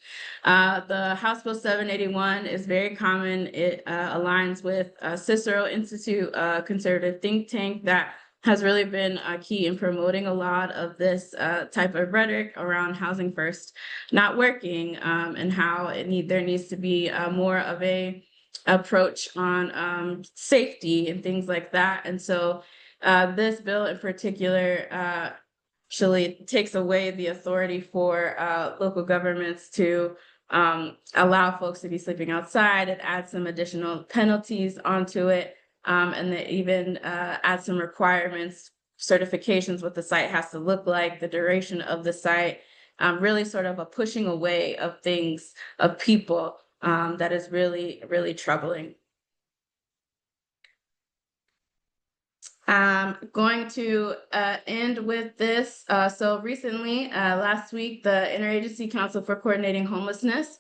The House Bill 781 is very common. It aligns with Cicero Institute, a conservative think tank that has really been key in promoting a lot of this type of rhetoric around housing first not working, and how there needs to be more of a approach on safety and things like that. And so this bill in particular actually takes away the authority for local governments to allow folks to be sleeping outside. It adds some additional penalties onto it, and it even adds some requirements, certifications, what the site has to look like, the duration of the site, really sort of a pushing away of things, of people, that is really, really troubling. Going to end with this. So recently, last week, the Interagency Council for Coordinating Homelessness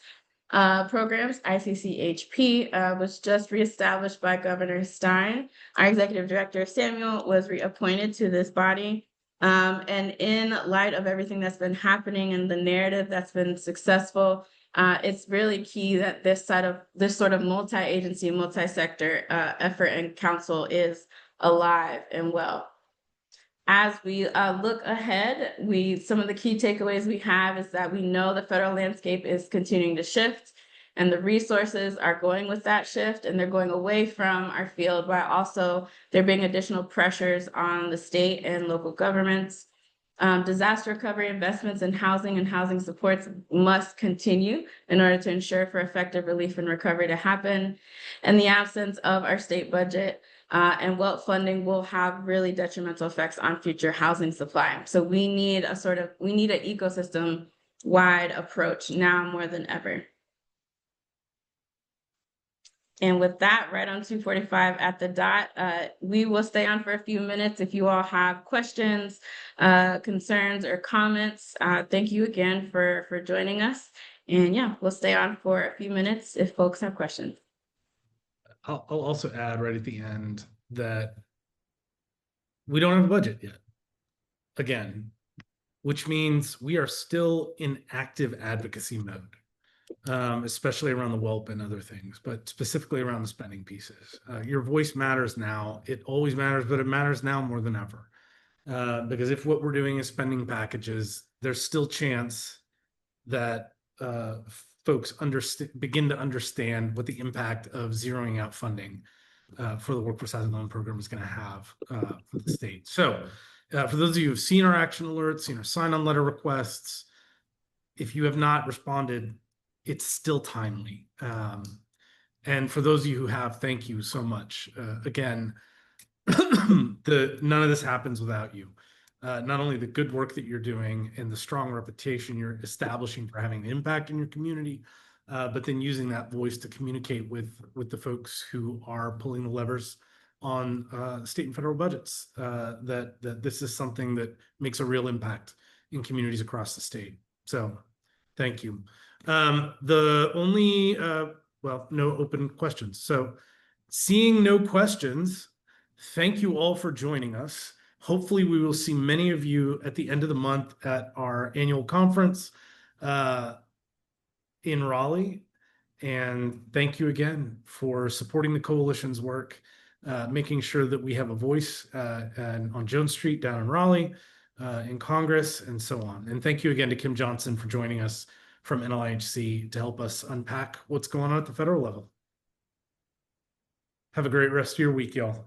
Programs, ICCHP, was just reestablished by Governor Stein. Our executive director, Samuel, was reappointed to this body. And in light of everything that's been happening and the narrative that's been successful, it's really key that this sort of multi-agency, multi-sector effort and council is alive and well. As we look ahead, some of the key takeaways we have is that we know the federal landscape is continuing to shift, and the resources are going with that shift, and they're going away from our field, while also there being additional pressures on the state and local governments. Disaster recovery investments in housing and housing supports must continue in order to ensure for effective relief and recovery to happen. In the absence of our state budget, and WELT funding will have really detrimental effects on future housing supply. So we need an ecosystem wide approach now more than ever. And with that, right on 2:45 at the dot, we will stay on for a few minutes. If you all have questions, concerns, or comments, thank you again for joining us. And yeah, we'll stay on for a few minutes if folks have questions. I'll also add right at the end that we don't have a budget yet, again, which means we are still in active advocacy mode, especially around the WELP and other things, but specifically around the spending pieces. Your voice matters now. It always matters, but it matters now more than ever. Because if what we're doing is spending packages, there's still chance that folks begin to understand what the impact of zeroing out funding for the workforce housing loan program is going to have for the state. So for those of you who've seen our action alerts, seen our sign-on letter requests, if you have not responded, it's still timely. And for those of you who have, thank you so much. Again, none of this happens without you. Not only the good work that you're doing and the strong reputation you're establishing for having an impact in your community, but then using that voice to communicate with the folks who are pulling the levers on state and federal budgets, that this is something that makes a real impact in communities across the state. So thank you. The only, no open questions. So seeing no questions, thank you all for joining us. Hopefully we will see many of you at the end of the month at our annual conference in Raleigh. And thank you again for supporting the coalition's work, making sure that we have a voice on Jones Street down in Raleigh, in Congress, and so on. And thank you again to Kim Johnson for joining us from NLIHC to help us unpack what's going on at the federal level. Have a great rest of your week, y'all.